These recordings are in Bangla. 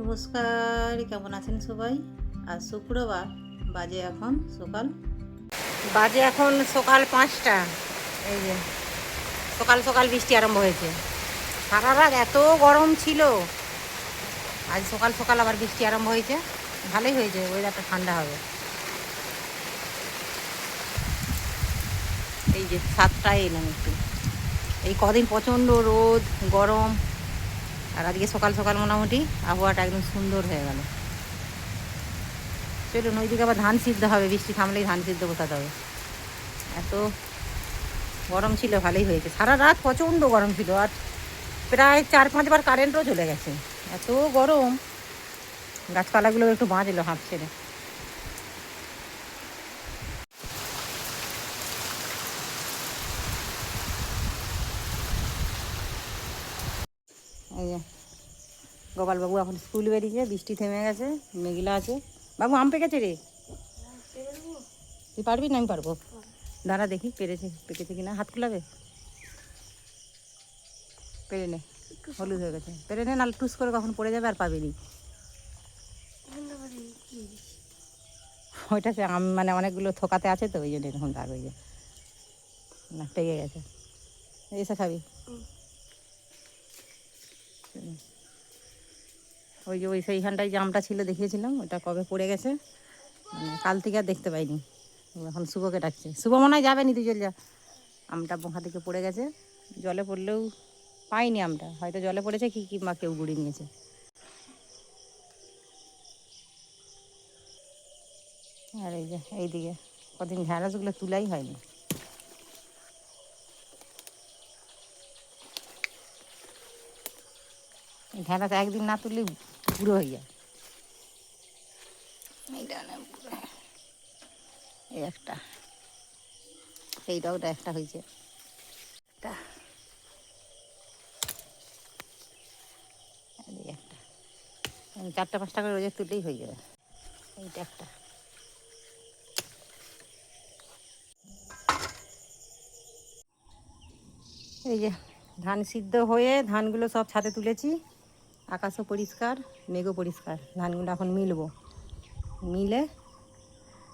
নমস্কার, কেমন আছেন সবাই? আজ শুক্রবার, বাজে এখন সকাল 5টা। এই যে সকাল সকাল বৃষ্টি আরম্ভ হয়েছে। সারা রাত এত গরম ছিল, আজ সকাল সকাল আবার বৃষ্টি আরম্ভ হয়েছে। ভালোই হয়েছে, ওয়েদারটা ঠান্ডা হবে। এই যে 7টায় এলাম একটু। এই কদিন প্রচণ্ড রোদ গরম, আর আজকে সকাল সকাল মোটামুটি আবহাওয়াটা একদম সুন্দর হয়ে গেল। চলুন, ওইদিকে আবার ধান সিদ্ধ হবে, বৃষ্টি থামলেই ধান সিদ্ধ বসাতে হবে। এত গরম ছিল, ভালোই হয়েছে। সারা রাত প্রচণ্ড গরম ছিল, আর প্রায় 4-5 বার কারেন্টও চলে গেছে। এত গরম, গাছপালাগুলো একটু বাঁচলো হাঁপ ছেড়ে। এই যে গোপালবাবু এখন স্কুল বেরিয়েছে, বৃষ্টি থেমে গেছে, মেঘলা আছে। বাবু আম পেকেছে রে, তুই পারবি না? আমি পারবো, দাঁড়া দেখি পেকেছে কিনা। হাত খোলাবে, পেরে নে। হলুদ হয়ে গেছে, পেরে নে, নাহলে টুস করে কখন পড়ে যাবে আর পাবিনি। ওইটা সে আম মানে অনেকগুলো থোকাতে আছে তো, ওই জন্য এরকম দাগ হয়ে যায়। না, পেকে গেছে। এসে খাবি? ওই যে ওই সেইখানটায় যে আমটা ছিল দেখিয়েছিলাম, ওটা কবে পড়ে গেছে, মানে কাল থেকে আর দেখতে পাইনি। এখন শুভকে ডাকছে। শুভ মনে হয় যাবে নি, তুই চল যা। আমটা বোঁখা থেকে পড়ে গেছে, জলে পড়লেও পাইনি আমটা, হয়তো জলে পড়েছে কি কিংবা কেউ গুড়ি নিয়েছে। আর এই যে এইদিকে কদিন ঢ্যাঁড়সগুলো তুলাই হয়নি। ঢ্যাঁড়স একদিন না তুললে পুরো হয়ে যায়। এই একটা, এইটাও একটা হয়েছে। একটা, একটা 4-5টা করে রোজে তুললেই হয়ে যাবে। এইটা একটা। এই যে ধান সিদ্ধ হয়ে ধানগুলো সব ছাদে তুলেছি। আকাশও পরিষ্কার, মেঘও পরিষ্কার। ধানগুলো এখন মিলবো, মিলে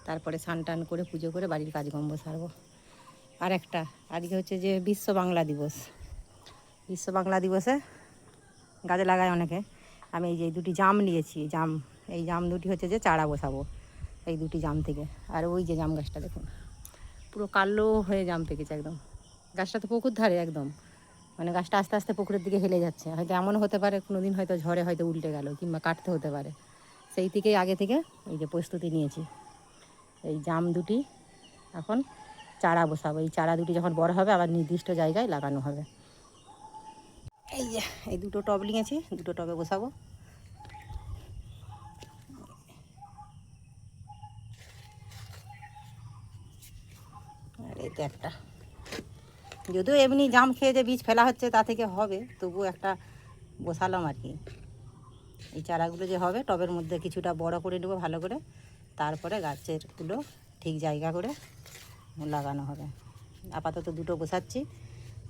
তারপরে স্নান টান করে পুজো করে বাড়ির কাজকর্ম সারবো। আর একটা, আজকে হচ্ছে যে বিশ্ব বাংলা দিবস। বিশ্ব বাংলা দিবসে গাছে লাগায় অনেকে। আমি এই যে দুটি জাম নিয়েছি, এই জাম দুটি হচ্ছে যে চারা বসাবো এই দুটি জাম থেকে। আর ওই যে জাম গাছটা দেখুন, পুরো কালো হয়ে জাম পেকেছে একদম। গাছটা তো পুকুর ধারে একদম, মানে গাছটা আস্তে আস্তে পুকুরের দিকে হেলে যাচ্ছে। হয়তো এমনও হতে পারে কোনো দিন হয়তো ঝড়ে হয়তো উল্টে গেল, কিংবা কাটতে হতে পারে। সেই থেকেই আগে থেকে এই যে প্রস্তুতি নিয়েছি। এই জাম দুটি এখন চারা বসাবো। এই চারা দুটি যখন বড় হবে আবার নির্দিষ্ট জায়গায় লাগানো হবে। এই যে এই দুটো টব নিয়েছি, দুটো টবে বসাবো। আর এই তো একটা, যদিও এমনি জাম খেয়ে যে বীজ ফেলা হচ্ছে তা থেকে হবে, তবু একটা বসালাম আর কি। এই চারাগুলো যে হবে টবের মধ্যে কিছুটা বড় করে নেবো ভালো করে, তারপরে গাছেরগুলো ঠিক জায়গা করে লাগানো হবে। আপাতত দুটো বসাচ্ছি,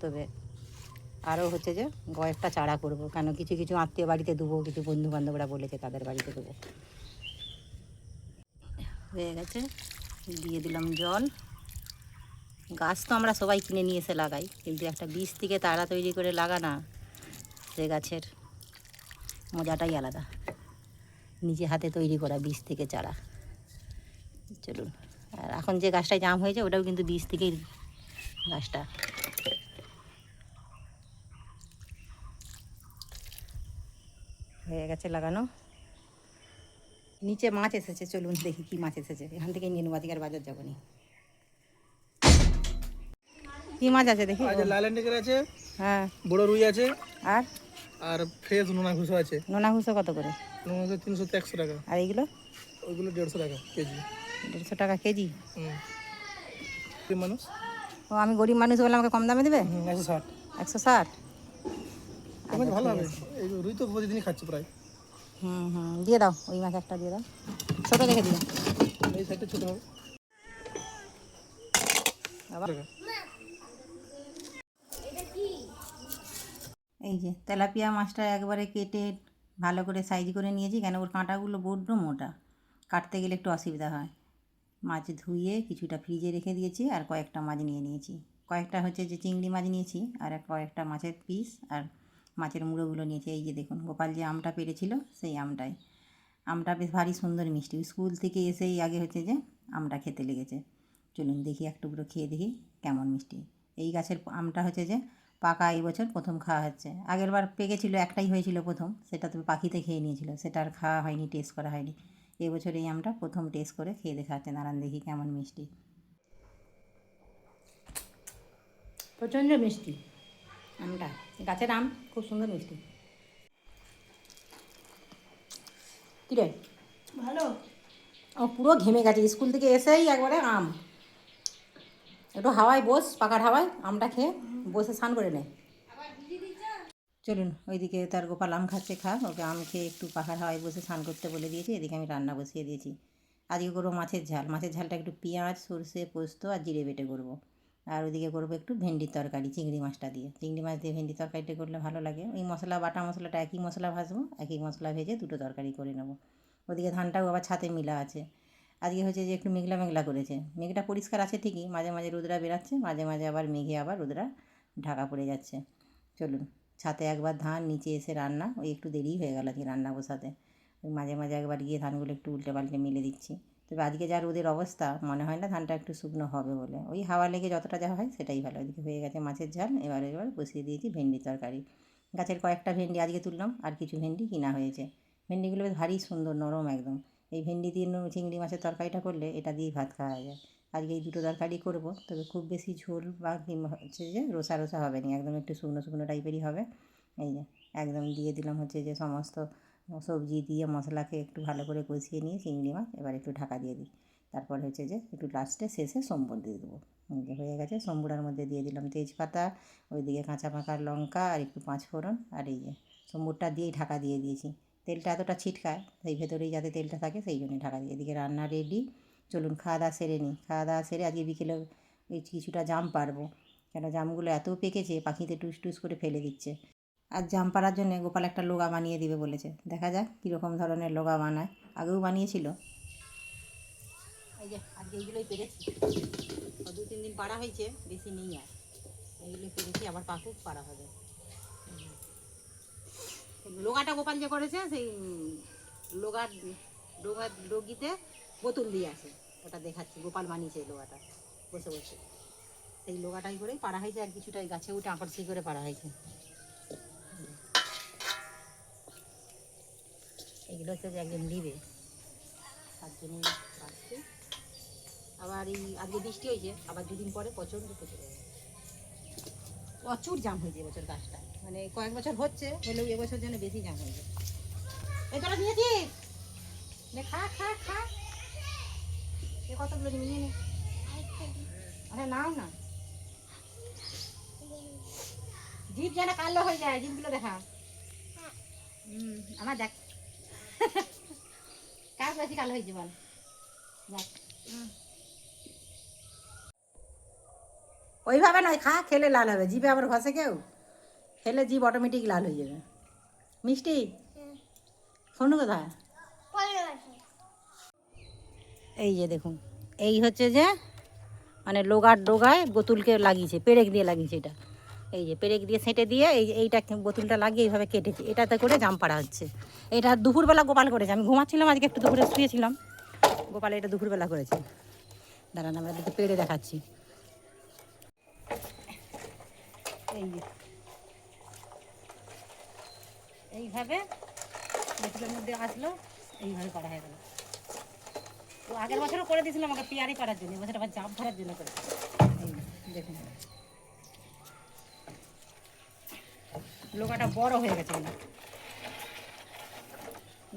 তবে আরও হচ্ছে যে কয়েকটা চারা করব, কেন কিছু কিছু আত্মীয় বাড়িতে দেবো, কিছু বন্ধুবান্ধবরা বলেছে তাদের বাড়িতে দেবো। হয়ে গেছে, দিয়ে দিলাম জল। গাছ তো আমরা সবাই কিনে নিয়ে এসে লাগাই, কিন্তু একটা বীজ থেকে চারা তৈরি করে লাগানা, সে গাছের মজাটাই আলাদা। নিজে হাতে তৈরি করা বীজ থেকে চারা। চলুন, আর এখন যে গাছটায় জাম হয়েছে ওটাও কিন্তু বীজ থেকেই গাছটা। হয়ে গেছে লাগানো। নিচে মাছ এসেছে, চলুন দেখি কি মাছ এসেছে। এখান থেকে নিয়ে নেবো, আর বাজার যাবো নি। কি মাছ আছে দেখি? লাল টেকের আছে, হ্যাঁ, বড় রুই আছে, আর আর ফ্রেশ নোনা ঘুষো আছে। নোনা ঘুষো কত করে? নোনা ঘুষো 300-100 টাকা। আর এইগুলো? ওইগুলো 150 টাকা কেজি। 150 টাকা কেজি? মানুষ, ও, আমি গরিব মানুষ বলে আমাকে কম দামে দেবে? 160। 160? আচ্ছা, ভালো ঠিক হবে। আছে। এই রুই তো প্রতিদিনই খাচ্ছি প্রায়। দিয়ে দাও, ওই মাছ একটা দিয়ে দাও, ছোটো দেখে দিও। এই সাইডটা ছোট হবে। এই যে তেলাপিয়া মাছটা একবারে কেটে ভালো করে সাইজ করে নিয়েছি, কেন ওর কাঁটাগুলো বড্ড মোটা, কাটতে গেলে একটু অসুবিধা হয়। মাছ ধুয়ে কিছুটা ফ্রিজে রেখে দিয়েছি, আর কয়েকটা মাছ নিয়ে নিয়েছি। কয়েকটা হচ্ছে যে চিংড়ি মাছ নিয়েছি, আর কয়েকটা মাছের পিস আর মাছের মুড়োগুলো নিয়েছি। এই যে দেখুন, গোপাল যে আমটা পেরেছিল সেই আমটাই। আমটা বেশ ভারী সুন্দর মিষ্টি। স্কুল থেকে এসেই আগে হচ্ছে যে আমটা খেতে লেগেছে। চলুন দেখি এক টুকরো খেয়ে দেখি কেমন মিষ্টি। এই গাছের আমটা হচ্ছে যে পাকা এই বছর প্রথম খাওয়া হচ্ছে। আগের বার পেকেছিল, একটাই হয়েছিল প্রথম, সেটা তো পাখিতে খেয়ে নিয়েছিল, সেটা আর খাওয়া হয়নি, টেস্ট করা হয়নি। এবছর এই আমটা প্রথম টেস্ট করে খেয়ে দেখা হচ্ছে। নারায়ণ দেখি কেমন মিষ্টি। প্রচণ্ড মিষ্টি আমটা, গাছের আম খুব সুন্দর মিষ্টি। কিরে ভালো। ও পুরো ঘেমে গেছে, স্কুল থেকে এসেই একবারে আম। একটু হাওয়ায় বস, পাকার হাওয়ায় আমটা খেয়ে বসে স্নান করে নে। চলুন, ওইদিকে তার গোপাল আম খাচ্ছে, খাক, ওকে আম খেয়ে একটু পাখার হাওয়ায় বসে স্নান করতে বলে দিয়েছি। এদিকে আমি রান্না বসিয়ে দিয়েছি। আজকে করবো মাছের ঝাল। মাছের ঝালটা একটু পেঁয়াজ, সরষে, পোস্ত আর জিরে বেটে করবো। আর ওইদিকে করবো একটু ভেন্ডির তরকারি, চিংড়ি মাছটা দিয়ে। চিংড়ি মাছ দিয়ে ভেন্ডি তরকারিটা করলে ভালো লাগে। ওই মশলা, বাটা মশলাটা একই মশলা ভাজবো, একই মশলা ভেজে দুটো তরকারি করে নেবো। ওদিকে ধানটাও আবার ছাতে মিলা আছে। আজকে হচ্ছে যে একটু মেঘলা মেঘলা করেছে। মেঘটা পরিষ্কার আছে ঠিকই, মাঝে মাঝে রোদরা বেরাচ্ছে, মাঝে মাঝে আবার মেঘে আবার রোদরা ঢাকা পড়ে যাচ্ছে। চলুন, ছাতে একবার ধান, নিচে এসে রান্না। ওই একটু দেরি হয়ে গেল আজকে রান্না বসাতে। ওই মাঝে মাঝে একবার গিয়ে ধানগুলো একটু উল্টে পাল্টে মেলে দিচ্ছি। তবে আজকে যা রোদের অবস্থা, মনে হয় না ধানটা একটু শুকনো হবে বলে। ওই হাওয়া লেগে যতটা যা হয় সেটাই ভালো। এদিকে হয়ে গেছে মাছের ঝাল। এবার বসিয়ে দিয়েছি ভেন্ডি তরকারি। গাছের কয়েকটা ভেন্ডি আজকে তুললাম, আর কিছু ভেন্ডি কিনা হয়েছে। ভেন্ডিগুলো বেশ ভারী সুন্দর, নরম একদম। এই ভেন্ডি দিয়ে চিংড়ি মাছের তরকারিটা করলে এটা দিয়েই ভাত খাওয়া যায়। আজকে এই দুটো তরকারি করবো, তবে খুব বেশি ঝোল বা হচ্ছে যে রোসা রোসা হবে না, একদম একটু শুকনো শুকনো টাইপেরই হবে। এই যে একদম দিয়ে দিলাম হচ্ছে যে সমস্ত সবজি দিয়ে মশলাকে একটু ভালো করে কষিয়ে নিয়ে চিংড়ি মাছ এবার একটু ঢাকা দিয়ে দিই। তারপর হচ্ছে যে একটু লাস্টে শেষে সম্বর দিয়ে দেবো। হয়ে গেছে। সম্বুরার মধ্যে দিয়ে দিলাম তেজপাতা, ওইদিকে কাঁচা পাকা লঙ্কা আর একটু পাঁচফোড়ন, আর এই যে সম্বরটা দিয়েই ঢাকা দিয়ে দিয়েছি। তেলটা এতটা ছিটকায়, সেই ভেতরেই যাতে তেলটা থাকে সেই জন্যই ঢাকা দিয়ে। এদিকে রান্না রেডি। চলুন খাওয়া দাওয়া সেরে নিই। খাওয়া দাওয়া সেরে আজকে বিকেলে এই কিছুটা জাম পারবো, কেন জামগুলো এত পেকেছে পাখিতে টুস টুস করে ফেলে দিচ্ছে। আর জাম পাড়ার জন্য গোপাল একটা লোগা বানিয়ে দিবে বলেছে। দেখা যাক কীরকম ধরনের লোগা বানায়, আগেও বানিয়েছিল। এই যে আজকে এইগুলোই পেরেছি, 2-3 দিন পাড়া হয়েছে, বেশি নেই আর। এইগুলোই পেরেছি, আবার পাকুক পাড়া হবে। লোগাটা গোপাল যে করেছে সেই লোগার ডগিতে বোতল দিয়ে আছে, ওটা দেখাচ্ছি। গোপাল বানিয়েছে এই লোগাটা বসে বসে, সেই লোগাটাই করেই পাড়া হয়েছে। আর কিছুটা গাছে উঠে আকর্ষি করে পাড়া হয়েছে। এগুলো হচ্ছে যে একজন নিবে, তার জন্য পাচ্ছি। আবার এই আজকে বৃষ্টি হয়েছে, আবার 2 দিন পরে প্রচণ্ড পেকে যাবে। প্রচুর জাম হয়েছে এবছর গাছটা, মানে কয়েক বছর হচ্ছে হলেও এবছর যেন বেশি জাম হয়েছে। এই তোরা নিয়েছিস, খা খা খা, এ কতগুলো নিয়ে নে। আরে নাও না, জিভ যেন কালো হয়ে যায়, জিভগুলো দেখা। আমার দেখ কার বেশি কালো হয়েছে বল। দেখ ওইভাবে নয়, খা, খেলে লাল হবে। জিভে আবার ঘষে কেউ, খেলে জিভ অটোমেটিক লাল হয়ে যাবে। মিষ্টি শোনো কোথায়, এই যে দেখুন, এই হচ্ছে যে মানে লোগার ডোগায় বোতলকে লাগিয়েছে, পেরেক দিয়ে লাগিয়েছে এটা। এই যে পেরেক দিয়ে সেঁটে দিয়ে এইটা বোতলটা লাগিয়ে এইভাবে কেটেছে, এটাতে করে জাম পাড়া হচ্ছে। এটা দুপুরবেলা গোপাল করেছে, আমি ঘুমাচ্ছিলাম আজকে, একটু দুপুরে শুয়েছিলাম, গোপাল এটা দুপুরবেলা করেছে। দাঁড়ান আমরা একটু পেড়ে দেখাচ্ছি। এই যে এইভাবে বোতলের মধ্যে আসলো, এইভাবে পাড়া হয়ে গেল। তো আগের বছরও করে দিয়েছিলাম আমাকে পেয়ারি পাড়ার জন্য, এবছর আবার জাম ধরার জন্য করেছে। এই দেখুন লোকাটা বড় হয়ে গেছে না,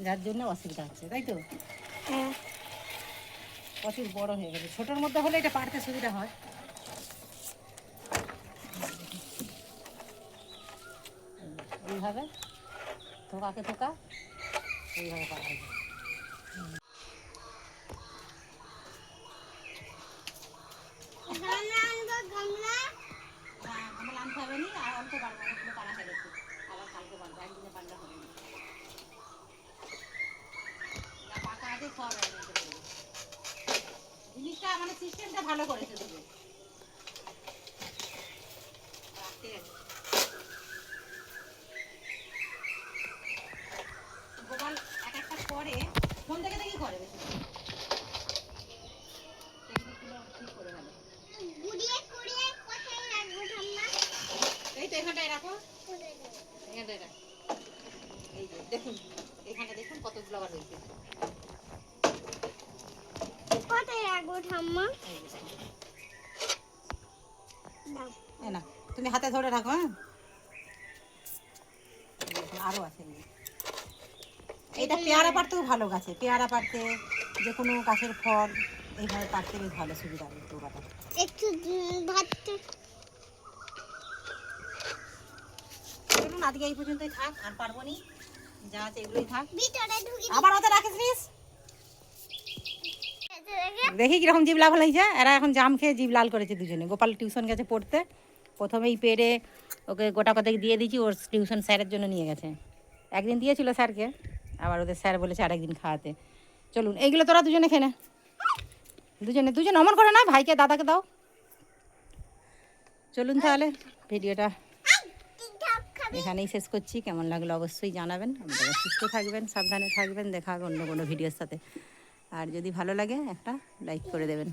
যার জন্য অসুবিধা হচ্ছে, তাই তো? হ্যাঁ, প্রচুর বড় হয়ে গেছে। ছোটোর মধ্যে হলে এটা পাড়তে সুবিধা হয়। এইভাবে থোকাকে থোকা এইভাবে পাড়া হয়ে যায়। আমার আনতে হবে নি, আর অল্প পারবো, অনেকগুলো পাড়া হয়ে গেছে, আবার কালকে পারবো, একদিনে পারলে হবে না। ভালো করেছে তুমি। গোপাল এক একটা করে ফোন দেখে দেখি করে বেশি। এই তো এখানটায় রাখো, এখানটায় রাখো। এই যে দেখুন, এখানে দেখুন কতগুলো আবার হয়েছে। কোথায় রাখবো ঠাম্মা? এই যে এই না, তুমি হাতে ধরে রাখো। হ্যাঁ, আরো আছে। এটা পেয়ারা পাড়তেও ভালো গাছে, পেয়ারা পাড়তে, যে কোনো গাছের ফল এইভাবে পাড়তে বেশ ভালো সুবিধা হবে ডোকাটা। একটু ভাতটা চলুন আজকে এই পর্যন্তই থাক, আর পারবো নি, যা আছে এগুলোই থাক। ভিতরে ঢুকি আবার ওতে রাখিস নিস। দেখি কিরকম জিভ লাল হয়েছে। এরা এখন জাম খেয়ে জিভ লাল করেছে দুজনে। গোপাল টিউশন গেছে পড়তে, প্রথমেই পেরে ওকে গোটা কতক দিয়ে দিয়েছি, ওর টিউশন স্যারের জন্য নিয়ে গেছে। একদিন দিয়েছিল স্যারকে, আবার ওদের স্যার বলেছে আরেকদিন খাওয়াতে। চলুন এইগুলো তোরা দুজনে খেয়ে নে, দুজনে দুজন অমন করে না, ভাইকে দাদাকে দাও। চলুন তাহলে ভিডিওটা এখানেই শেষ করছি। কেমন লাগলো অবশ্যই জানাবেন। আপনারা সুস্থ থাকবেন, সাবধানে থাকবেন। দেখা হবে অন্য কোনো ভিডিওর সাথে। আর যদি ভালো লাগে একটা লাইক করে দেবেন।